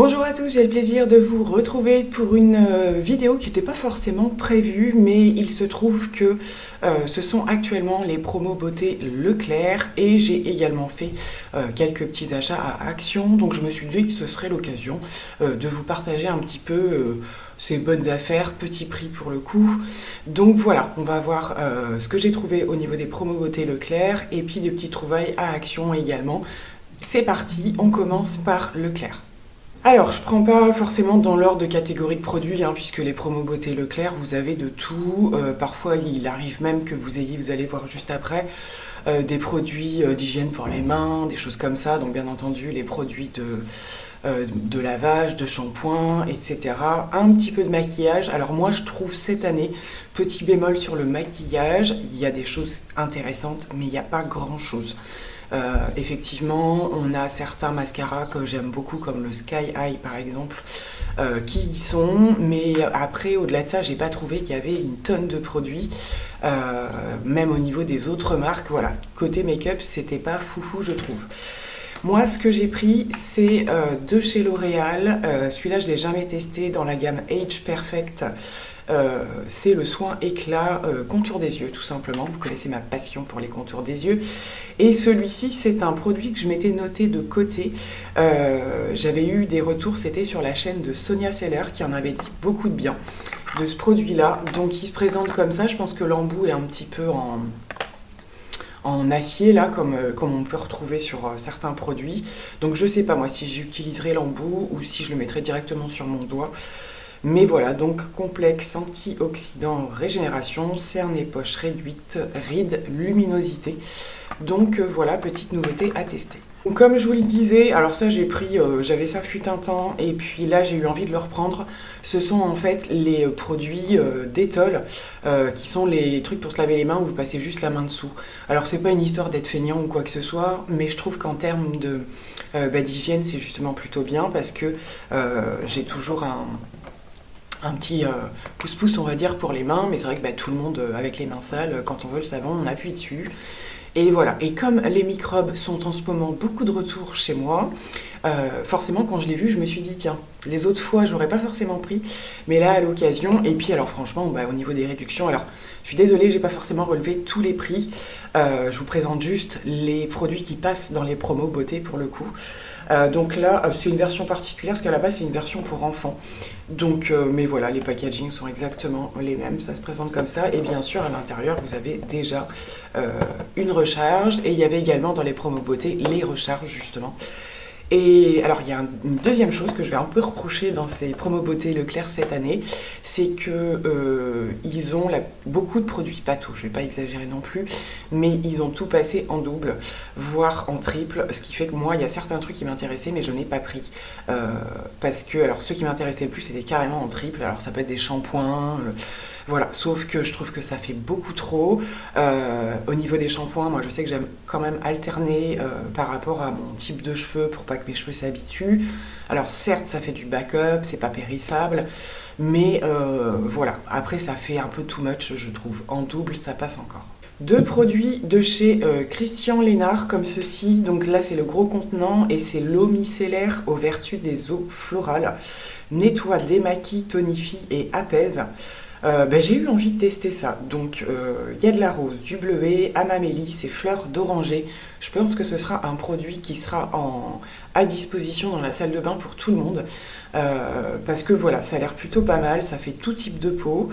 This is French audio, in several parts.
Bonjour à tous, j'ai le plaisir de vous retrouver pour une vidéo qui n'était pas forcément prévue, mais il se trouve que ce sont actuellement les promos beauté Leclerc et j'ai également fait quelques petits achats à Action, donc je me suis dit que ce serait l'occasion de vous partager un petit peu ces bonnes affaires, petit prix pour le coup. Donc voilà, on va voir ce que j'ai trouvé au niveau des promos beauté Leclerc et puis des petites trouvailles à Action également. C'est parti, on commence par Leclerc. Alors, je prends pas forcément dans l'ordre de catégorie de produits, puisque les promos beauté Leclerc, vous avez de tout. Parfois, il arrive même que vous allez voir juste après, des produits d'hygiène pour les mains, des choses comme ça. Donc, bien entendu, les produits de lavage, de shampoing, etc. Un petit peu de maquillage. Alors, moi, je trouve cette année, petit bémol sur le maquillage, il y a des choses intéressantes, mais il n'y a pas grand-chose. Effectivement, on a certains mascaras que j'aime beaucoup, comme le Sky High par exemple, qui y sont, mais après, au-delà de ça, j'ai pas trouvé qu'il y avait une tonne de produits, même au niveau des autres marques. Voilà, côté make-up, c'était pas foufou, je trouve. Moi, ce que j'ai pris, c'est de chez L'Oréal. Celui-là, je l'ai jamais testé dans la gamme Age Perfect. C'est le soin éclat contour des yeux, tout simplement. Vous connaissez ma passion pour les contours des yeux. Et celui-ci, c'est un produit que je m'étais noté de côté. J'avais eu des retours, c'était sur la chaîne de Sonia Seller qui en avait dit beaucoup de bien de ce produit-là. Donc, il se présente comme ça. Je pense que l'embout est un petit peu en acier là, comme on peut retrouver sur certains produits. Donc je sais pas moi si j'utiliserai l'embout ou si je le mettrai directement sur mon doigt. Mais voilà, donc complexe antioxydant régénération, cerne et poche réduite, rides, luminosité. Donc voilà, petite nouveauté à tester. Donc, comme je vous le disais, alors ça j'ai pris, j'avais ça fut un temps, et puis là j'ai eu envie de le reprendre. Ce sont en fait les produits Dettol, qui sont les trucs pour se laver les mains où vous passez juste la main dessous. Alors c'est pas une histoire d'être feignant ou quoi que ce soit, mais je trouve qu'en termes d'hygiène c'est justement plutôt bien parce que j'ai toujours un petit pouce-pouce on va dire pour les mains, mais c'est vrai que tout le monde avec les mains sales, quand on veut le savon on appuie dessus. Et voilà, et comme les microbes sont en ce moment beaucoup de retour chez moi, forcément quand je l'ai vu je me suis dit tiens, les autres fois je n'aurais pas forcément pris, mais là à l'occasion, et puis alors franchement au niveau des réductions, alors je suis désolée j'ai pas forcément relevé tous les prix, je vous présente juste les produits qui passent dans les promos beauté pour le coup. Donc là c'est une version particulière parce qu'à la base c'est une version pour enfants. Donc, mais voilà, les packagings sont exactement les mêmes, ça se présente comme ça. Et bien sûr, à l'intérieur, vous avez déjà une recharge. Et il y avait également dans les promos beauté les recharges, justement. Et alors, il y a une deuxième chose que je vais un peu reprocher dans ces promos beauté Leclerc cette année, c'est que ils ont beaucoup de produits, pas tout, je vais pas exagérer non plus, mais ils ont tout passé en double, voire en triple, ce qui fait que moi, il y a certains trucs qui m'intéressaient, mais je n'ai pas pris. Parce que, alors, ceux qui m'intéressaient le plus, c'était carrément en triple, alors ça peut être des shampoings, voilà, sauf que je trouve que ça fait beaucoup trop. Au niveau des shampoings, moi je sais que j'aime quand même alterner par rapport à mon type de cheveux pour pas que mes cheveux s'habituent. Alors certes, ça fait du backup, c'est pas périssable, mais voilà, après ça fait un peu too much, je trouve. En double, ça passe encore. Deux produits de chez Christian Lénard comme ceci. Donc là, c'est le gros contenant et c'est l'eau micellaire aux vertus des eaux florales. Nettoie, démaquille, tonifie et apaise. J'ai eu envie de tester ça. Donc, il y a de la rose, du bleuet, amamélis et fleurs d'oranger. Je pense que ce sera un produit qui sera à disposition dans la salle de bain pour tout le monde. Parce que voilà, ça a l'air plutôt pas mal, ça fait tout type de peau.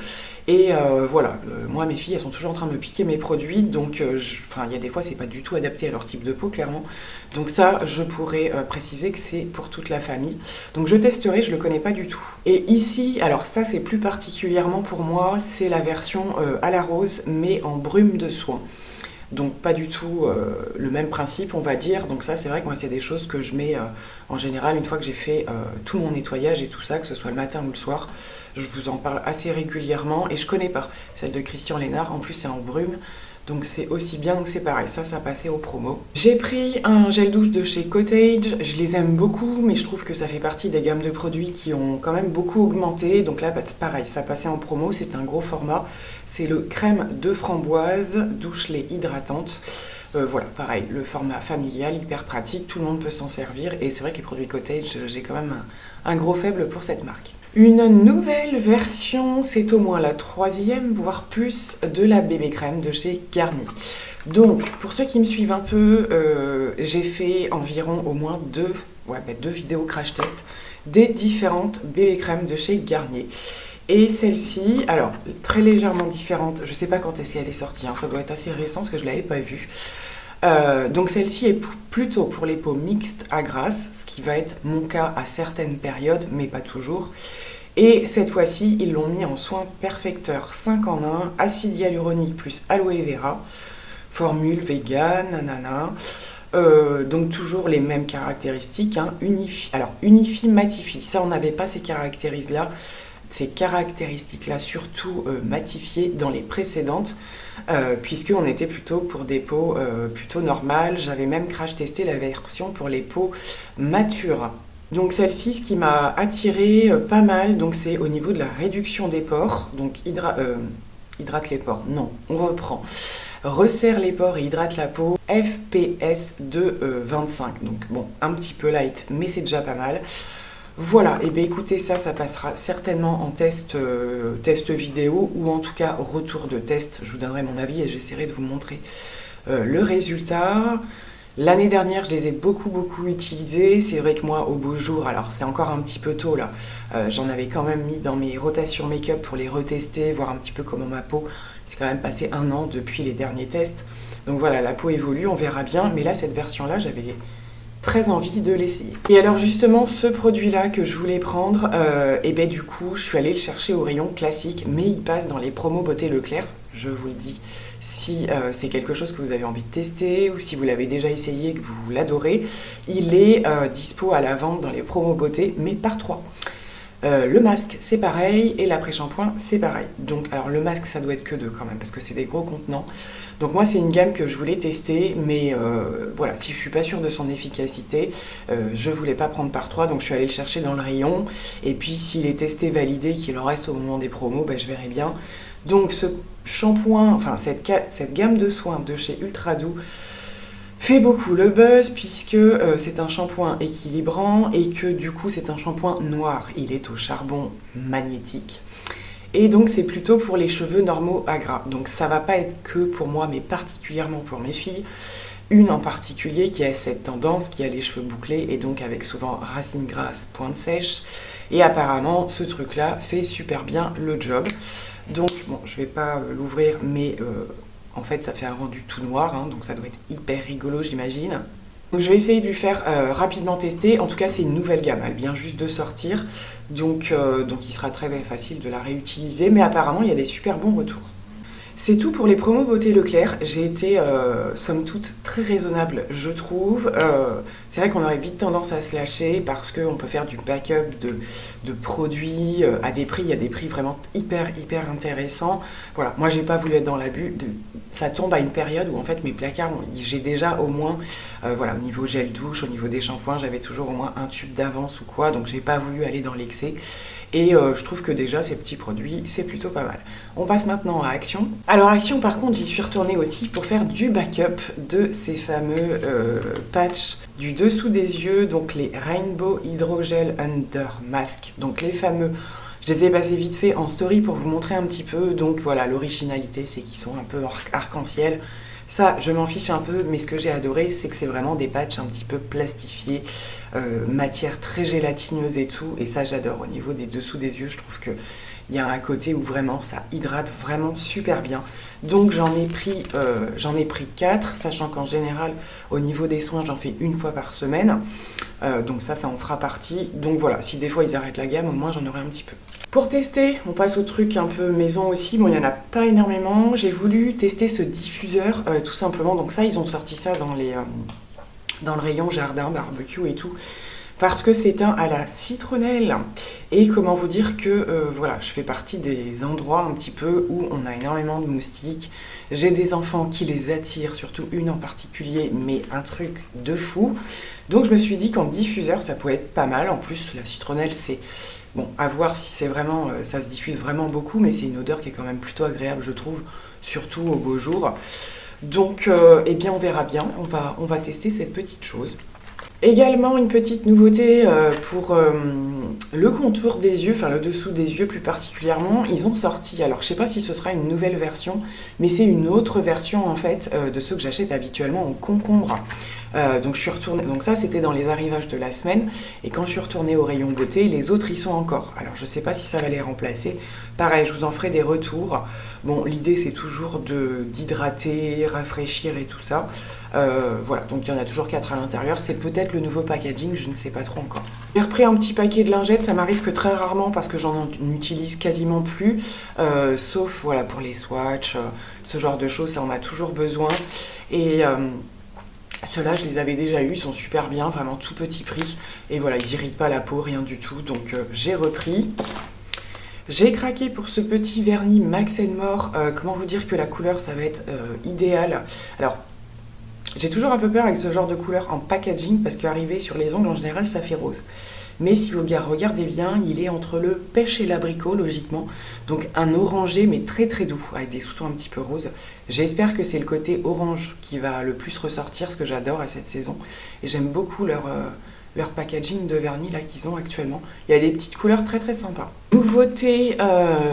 Et voilà, moi mes filles elles sont toujours en train de me piquer mes produits, donc il y a des fois c'est pas du tout adapté à leur type de peau clairement. Donc ça je pourrais préciser que c'est pour toute la famille. Donc je testerai, je le connais pas du tout. Et ici, alors ça c'est plus particulièrement pour moi, c'est la version à la rose mais en brume de soin. Donc pas du tout le même principe on va dire, donc ça c'est vrai que moi c'est des choses que je mets en général une fois que j'ai fait tout mon nettoyage et tout ça, que ce soit le matin ou le soir, je vous en parle assez régulièrement et je connais pas celle de Christian Lénard, en plus c'est en brume, donc c'est aussi bien, donc c'est pareil, ça passait aux promos. J'ai pris un gel douche de chez Cottage, je les aime beaucoup, mais je trouve que ça fait partie des gammes de produits qui ont quand même beaucoup augmenté, donc là c'est pareil, ça passait en promo, c'est un gros format, c'est le crème de framboise douche lait hydratante. Voilà, pareil, le format familial, hyper pratique, tout le monde peut s'en servir. Et c'est vrai que les produits Cottage, j'ai quand même un gros faible pour cette marque. Une nouvelle version, c'est au moins la 3e, voire plus, de la bébé crème de chez Garnier. Donc, pour ceux qui me suivent un peu, j'ai fait environ au moins deux vidéos crash test des différentes bébé crèmes de chez Garnier. Et celle-ci, alors, très légèrement différente, je ne sais pas quand est-ce qu'elle est sortie, hein, ça doit être assez récent parce que je ne l'avais pas vue. Donc celle-ci est plutôt pour les peaux mixtes à grasse, ce qui va être mon cas à certaines périodes, mais pas toujours. Et cette fois-ci, ils l'ont mis en soin perfecteur 5 en 1, acide hyaluronique plus aloe vera, formule vegan, nanana. Donc toujours les mêmes caractéristiques, hein. Unifie, matifie, ça on n'avait pas ces caractéristiques-là, surtout matifiées dans les précédentes, puisqu'on était plutôt pour des peaux plutôt normales. J'avais même crash testé la version pour les peaux matures. Donc celle-ci, ce qui m'a attiré pas mal, donc c'est au niveau de la réduction des pores, donc hydrate les pores, non, on reprend. Resserre les pores et hydrate la peau, FPS de 25, donc bon, un petit peu light, mais c'est déjà pas mal. Voilà, et bien écoutez, ça passera certainement en test vidéo, ou en tout cas retour de test, je vous donnerai mon avis et j'essaierai de vous montrer le résultat. L'année dernière, je les ai beaucoup utilisés. C'est vrai que moi, au beau jour, alors c'est encore un petit peu tôt là, j'en avais quand même mis dans mes rotations make-up pour les retester, voir un petit peu comment ma peau. C'est quand même passé 1 an depuis les derniers tests. Donc voilà, la peau évolue, on verra bien. Mais là, cette version-là, j'avais très envie de l'essayer. Et alors justement, ce produit-là que je voulais prendre, et ben du coup, je suis allée le chercher au rayon classique, mais il passe dans les promos Beauté Leclerc, je vous le dis. Si c'est quelque chose que vous avez envie de tester ou si vous l'avez déjà essayé et que vous l'adorez, il est dispo à la vente dans les promos beauté, mais par 3. Le masque, c'est pareil, et l'après-shampoing, c'est pareil. Donc, alors le masque, ça doit être que 2 quand même, parce que c'est des gros contenants. Donc moi, c'est une gamme que je voulais tester, mais voilà, si je suis pas sûre de son efficacité, je voulais pas prendre par 3, donc je suis allée le chercher dans le rayon. Et puis, s'il est testé, validé, qu'il en reste au moment des promos, ben, je verrai bien. Donc ce shampoing, enfin cette gamme de soins de chez Ultra Doux fait beaucoup le buzz puisque c'est un shampoing équilibrant et que du coup c'est un shampoing noir. Il est au charbon magnétique. Et donc c'est plutôt pour les cheveux normaux à gras. Donc ça va pas être que pour moi, mais particulièrement pour mes filles. Une en particulier qui a cette tendance, qui a les cheveux bouclés et donc avec souvent racines grasses, pointe sèche. Et apparemment ce truc-là fait super bien le job. Donc bon, je vais pas l'ouvrir, mais en fait ça fait un rendu tout noir, hein, donc ça doit être hyper rigolo, j'imagine. Donc je vais essayer de lui faire rapidement tester. En tout cas, c'est une nouvelle gamme, elle vient juste de sortir, donc il sera très facile de la réutiliser, mais apparemment il y a des super bons retours. C'est tout pour les promos Beauté Leclerc. J'ai été, somme toute, très raisonnable, je trouve. C'est vrai qu'on aurait vite tendance à se lâcher parce qu'on peut faire du backup de produits à des prix. Il y a des prix vraiment hyper intéressants. Voilà, moi, j'ai pas voulu être dans l'abus. Ça tombe à une période où, en fait, mes placards, j'ai déjà au moins, voilà, au niveau gel douche, au niveau des shampoings, j'avais toujours au moins un tube d'avance ou quoi. Donc, j'ai pas voulu aller dans l'excès. Et je trouve que déjà, ces petits produits, c'est plutôt pas mal. On passe maintenant à Action. Alors Action, par contre, j'y suis retournée aussi pour faire du backup de ces fameux patchs du dessous des yeux, donc les Rainbow Hydrogel Under Mask. Donc les fameux, je les ai passés vite fait en story pour vous montrer un petit peu. Donc voilà, l'originalité, c'est qu'ils sont un peu arc-en-ciel. Ça, je m'en fiche un peu, mais ce que j'ai adoré, c'est que c'est vraiment des patchs un petit peu plastifiés, matière très gélatineuse et tout, et ça j'adore. Au niveau des dessous des yeux, je trouve que il y a un côté où vraiment ça hydrate vraiment super bien. Donc j'en ai pris 4, sachant qu'en général, au niveau des soins, j'en fais 1 fois par semaine. Donc ça en fera partie. Donc voilà, si des fois ils arrêtent la gamme, au moins j'en aurai un petit peu. Pour tester, on passe au truc un peu maison aussi. Bon, il n'y en a pas énormément. J'ai voulu tester ce diffuseur, tout simplement. Donc ça, ils ont sorti ça dans le rayon jardin, barbecue et tout. Parce que c'est un à la citronnelle. Et comment vous dire que voilà, je fais partie des endroits un petit peu où on a énormément de moustiques. J'ai des enfants qui les attirent, surtout une en particulier, mais un truc de fou. Donc je me suis dit qu'en diffuseur, ça pouvait être pas mal. En plus, la citronnelle, c'est... Bon, à voir si c'est vraiment... ça se diffuse vraiment beaucoup, mais c'est une odeur qui est quand même plutôt agréable, je trouve, surtout au beau jour. Donc, eh bien, on verra bien. On va tester cette petite chose. Également, une petite nouveauté pour le contour des yeux, enfin le dessous des yeux plus particulièrement. Ils ont sorti, alors je sais pas si ce sera une nouvelle version, mais c'est une autre version en fait de ceux que j'achète habituellement en concombre. Donc je suis retournée, donc ça c'était dans les arrivages de la semaine, et quand je suis retournée au rayon beauté, les autres y sont encore. Alors je sais pas si ça va les remplacer. Pareil, je vous en ferai des retours. Bon, l'idée c'est toujours d'hydrater, rafraîchir et tout ça. Voilà, donc il y en a toujours 4 à l'intérieur. C'est peut-être le nouveau packaging, je ne sais pas trop encore. J'ai repris un petit paquet de lingettes, ça m'arrive que très rarement parce que j'en utilise quasiment plus, sauf voilà pour les swatchs, ce genre de choses, ça en a toujours besoin. Et ceux-là, je les avais déjà eus, ils sont super bien, vraiment tout petit prix. Et voilà, ils n'irritent pas la peau, rien du tout, donc j'ai repris. J'ai craqué pour ce petit vernis Max More. Comment vous dire que la couleur, ça va être idéal. Alors, j'ai toujours un peu peur avec ce genre de couleur en packaging parce qu'arrivé sur les ongles, en général, ça fait rose. Mais si vous regardez bien, il est entre le pêche et l'abricot, logiquement. Donc un orangé, mais très très doux, avec des sous-tons un petit peu roses. J'espère que c'est le côté orange qui va le plus ressortir, ce que j'adore à cette saison. Et j'aime beaucoup leur packaging de vernis là qu'ils ont actuellement. Il y a des petites couleurs très très sympas. Nouveauté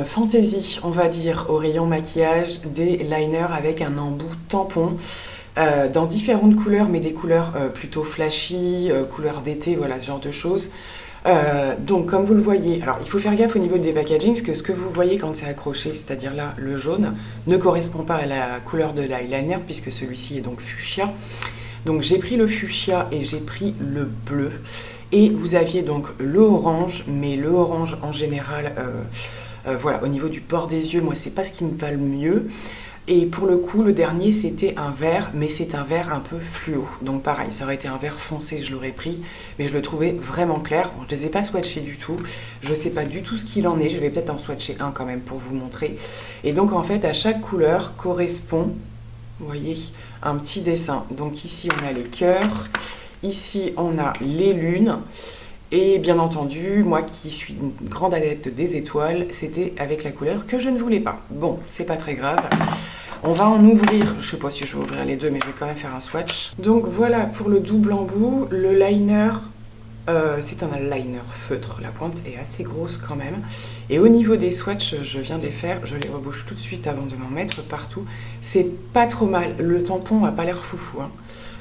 fantasy, on va dire, au rayon maquillage, des liners avec un embout tampon. Dans différentes couleurs, mais des couleurs plutôt flashy, couleurs d'été, voilà, ce genre de choses. Donc, comme vous le voyez, alors il faut faire gaffe au niveau des packagings, parce que ce que vous voyez quand c'est accroché, c'est-à-dire là, le jaune, ne correspond pas à la couleur de l'eyeliner, puisque celui-ci est donc fuchsia. Donc, j'ai pris le fuchsia et j'ai pris le bleu. Et vous aviez donc le orange, mais le orange en général, voilà, au niveau du port des yeux, moi, c'est pas ce qui me va le mieux. Et pour le coup, le dernier, c'était un vert, mais c'est un vert un peu fluo. Donc pareil, ça aurait été un vert foncé, je l'aurais pris, mais je le trouvais vraiment clair. Bon, je ne les ai pas swatchés du tout. Je ne sais pas du tout ce qu'il en est. Je vais peut-être en swatcher un quand même pour vous montrer. Et donc en fait, à chaque couleur correspond, vous voyez, un petit dessin. Donc ici, on a les cœurs. Ici, on a les lunes. Et bien entendu, moi qui suis une grande adepte des étoiles, c'était avec la couleur que je ne voulais pas. Bon, c'est pas très grave. On va en ouvrir, je sais pas si je vais ouvrir les deux, mais je vais quand même faire un swatch. Donc voilà pour le double embout. Le liner, c'est un liner feutre. La pointe est assez grosse quand même. Et au niveau des swatchs, je viens de les faire. Je les rebouche tout de suite avant de m'en mettre partout. C'est pas trop mal. Le tampon a pas l'air foufou, hein.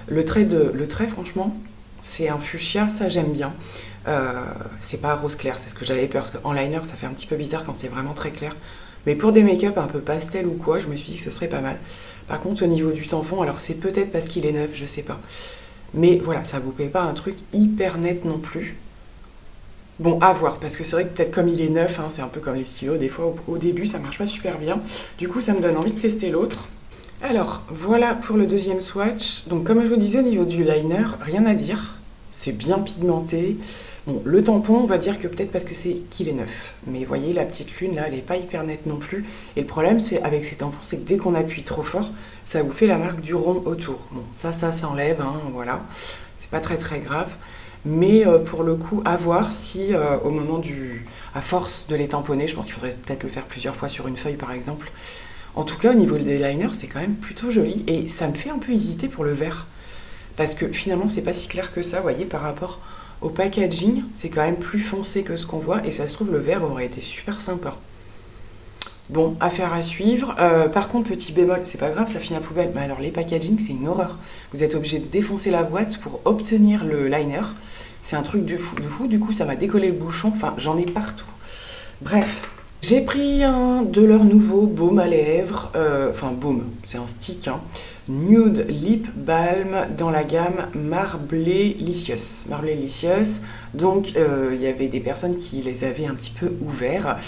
Le trait, franchement, c'est un fuchsia, ça j'aime bien. C'est pas rose clair, c'est ce que j'avais peur, parce qu'en liner ça fait un petit peu bizarre quand c'est vraiment très clair. Mais pour des make-up un peu pastel ou quoi, je me suis dit que ce serait pas mal. Par contre, au niveau du tampon, alors c'est peut-être parce qu'il est neuf, je sais pas. Mais voilà, ça vous fait pas un truc hyper net non plus. Bon, à voir, parce que c'est vrai que peut-être comme il est neuf, hein, c'est un peu comme les stylos, des fois au début ça marche pas super bien. Du coup, ça me donne envie de tester l'autre. Alors, voilà pour le deuxième swatch. Donc, comme je vous disais, au niveau du liner, rien à dire. C'est bien pigmenté. Bon, le tampon, on va dire que peut-être parce que c'est qu'il est neuf. Mais vous voyez, la petite lune, là, elle n'est pas hyper nette non plus. Et le problème, c'est avec ces tampons, c'est que dès qu'on appuie trop fort, ça vous fait la marque du rond autour. Bon, ça s'enlève, hein, voilà. C'est pas très très grave. Mais pour le coup, à voir si au moment à force de les tamponner, je pense qu'il faudrait peut-être le faire plusieurs fois sur une feuille par exemple. En tout cas, au niveau des liners, c'est quand même plutôt joli. Et ça me fait un peu hésiter pour le vert. Parce que finalement, c'est pas si clair que ça, vous voyez, par rapport au packaging, c'est quand même plus foncé que ce qu'on voit. Et ça se trouve, le vert aurait été super sympa. Bon, affaire à suivre. Par contre, petit bémol, c'est pas grave, ça finit à la poubelle. Mais alors, les packaging, c'est une horreur. Vous êtes obligé de défoncer la boîte pour obtenir le liner. C'est un truc de fou. Du coup, ça m'a décollé le bouchon. Enfin, j'en ai partout. Bref. J'ai pris un de leurs nouveaux baumes à lèvres, baume, c'est un stick, hein, Nude Lip Balm dans la gamme Marblé Licious. Donc il y avait des personnes qui les avaient un petit peu ouverts.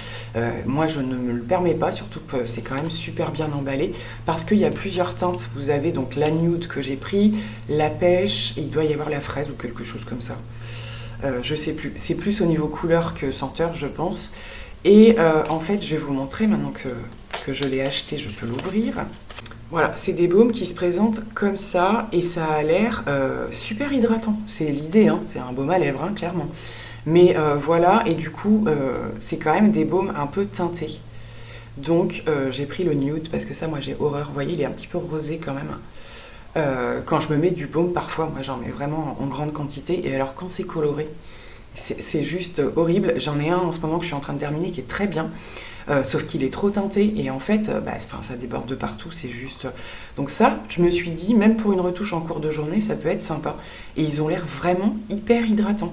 Moi je ne me le permets pas, surtout que c'est quand même super bien emballé, parce qu'il y a plusieurs teintes. Vous avez donc la nude que j'ai pris, la pêche, et il doit y avoir la fraise ou quelque chose comme ça. Je sais plus, c'est plus au niveau couleur que senteur je pense. Et en fait, je vais vous montrer maintenant que je l'ai acheté, je peux l'ouvrir. Voilà, c'est des baumes qui se présentent comme ça et ça a l'air super hydratant. C'est l'idée, hein, c'est un baume à lèvres, hein, clairement. Mais voilà, et du coup, c'est quand même des baumes un peu teintés. Donc j'ai pris le nude parce que ça, moi j'ai horreur. Vous voyez, il est un petit peu rosé quand même. Quand je me mets du baume, parfois, moi j'en mets vraiment en grande quantité. Et alors quand c'est coloré, c'est juste horrible. J'en ai un en ce moment que je suis en train de terminer qui est très bien. Sauf qu'il est trop teinté et en fait, ça déborde de partout, c'est juste... Donc ça, je me suis dit, même pour une retouche en cours de journée, ça peut être sympa. Et ils ont l'air vraiment hyper hydratants.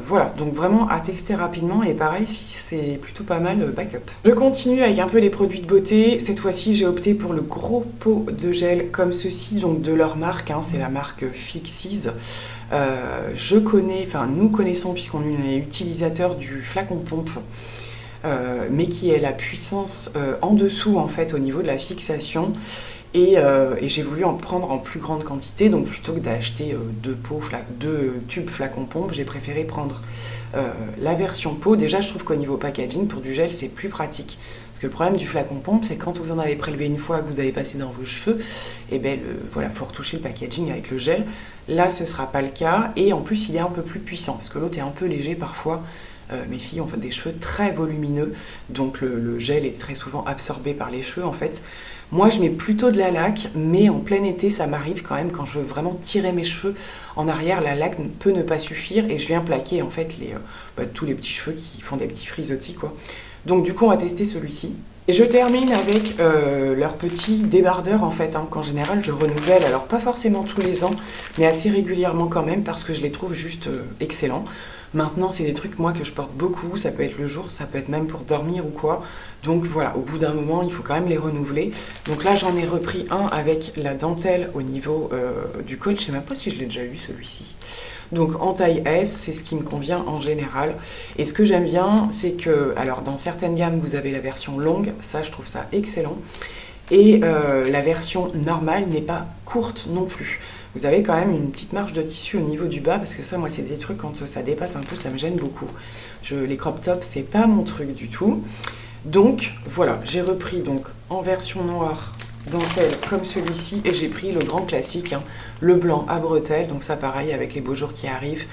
Voilà, donc vraiment à tester rapidement et pareil, si c'est plutôt pas mal, backup. Je continue avec un peu les produits de beauté. Cette fois-ci, j'ai opté pour le gros pot de gel comme ceci, donc de leur marque, hein, c'est la marque Fixease. Nous connaissons puisqu'on est utilisateur du flacon pompe. Mais qui est la puissance en dessous en fait au niveau de la fixation et j'ai voulu en prendre en plus grande quantité, donc plutôt que d'acheter deux tubes flacon pompe, j'ai préféré prendre la version pot. Déjà je trouve qu'au niveau packaging pour du gel c'est plus pratique parce que le problème du flacon pompe c'est quand vous en avez prélevé une fois que vous avez passé dans vos cheveux, et faut retoucher le packaging avec le gel. Là ce sera pas le cas et en plus il est un peu plus puissant parce que l'autre est un peu léger parfois. Mes filles ont des cheveux très volumineux, donc le gel est très souvent absorbé par les cheveux en fait. Moi je mets plutôt de la laque, mais en plein été ça m'arrive quand même quand je veux vraiment tirer mes cheveux en arrière, la laque peut ne pas suffire et je viens plaquer en fait tous les petits cheveux qui font des petits frisottis quoi. Donc du coup on va tester celui-ci. Et je termine avec leur petit débardeur en fait, hein, qu'en général je renouvelle, alors pas forcément tous les ans, mais assez régulièrement quand même parce que je les trouve juste excellents. Maintenant c'est des trucs moi que je porte beaucoup, ça peut être le jour, ça peut être même pour dormir ou quoi. Donc voilà, au bout d'un moment il faut quand même les renouveler. Donc là j'en ai repris un avec la dentelle au niveau du col, je sais même pas si je l'ai déjà eu celui-ci. Donc en taille S, c'est ce qui me convient en général. Et ce que j'aime bien, c'est que, alors dans certaines gammes, vous avez la version longue, ça je trouve ça excellent. Et la version normale n'est pas courte non plus. Vous avez quand même une petite marge de tissu au niveau du bas, parce que ça, moi, c'est des trucs, quand ça dépasse un peu, ça me gêne beaucoup. Les crop tops, c'est pas mon truc du tout. Donc voilà, j'ai repris donc en version noire dentelle comme celui-ci et j'ai pris le grand classique, hein, le blanc à bretelles. Donc ça pareil avec les beaux jours qui arrivent.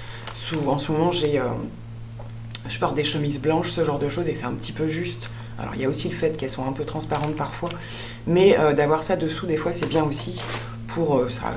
En ce moment je porte des chemises blanches, ce genre de choses et c'est un petit peu juste. Alors il y a aussi le fait qu'elles sont un peu transparentes parfois, mais d'avoir ça dessous des fois c'est bien aussi. Pour ça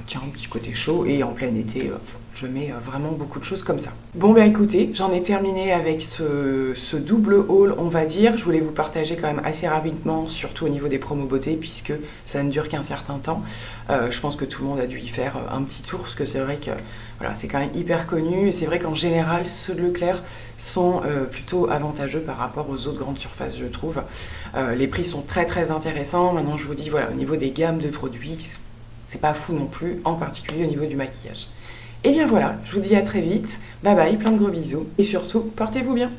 tient un petit côté chaud et en plein été je mets vraiment beaucoup de choses comme ça. Bon écoutez, j'en ai terminé avec ce double haul on va dire. Je voulais vous partager quand même assez rapidement, surtout au niveau des promos beauté puisque ça ne dure qu'un certain temps. Je pense que tout le monde a dû y faire un petit tour parce que c'est vrai que voilà, c'est quand même hyper connu et c'est vrai qu'en général ceux de Leclerc sont plutôt avantageux par rapport aux autres grandes surfaces je trouve. Les prix sont très très intéressants. Maintenant je vous dis voilà, au niveau des gammes de produits, c'est pas fou non plus, en particulier au niveau du maquillage. Et bien voilà, je vous dis à très vite, bye bye, plein de gros bisous, et surtout, portez-vous bien.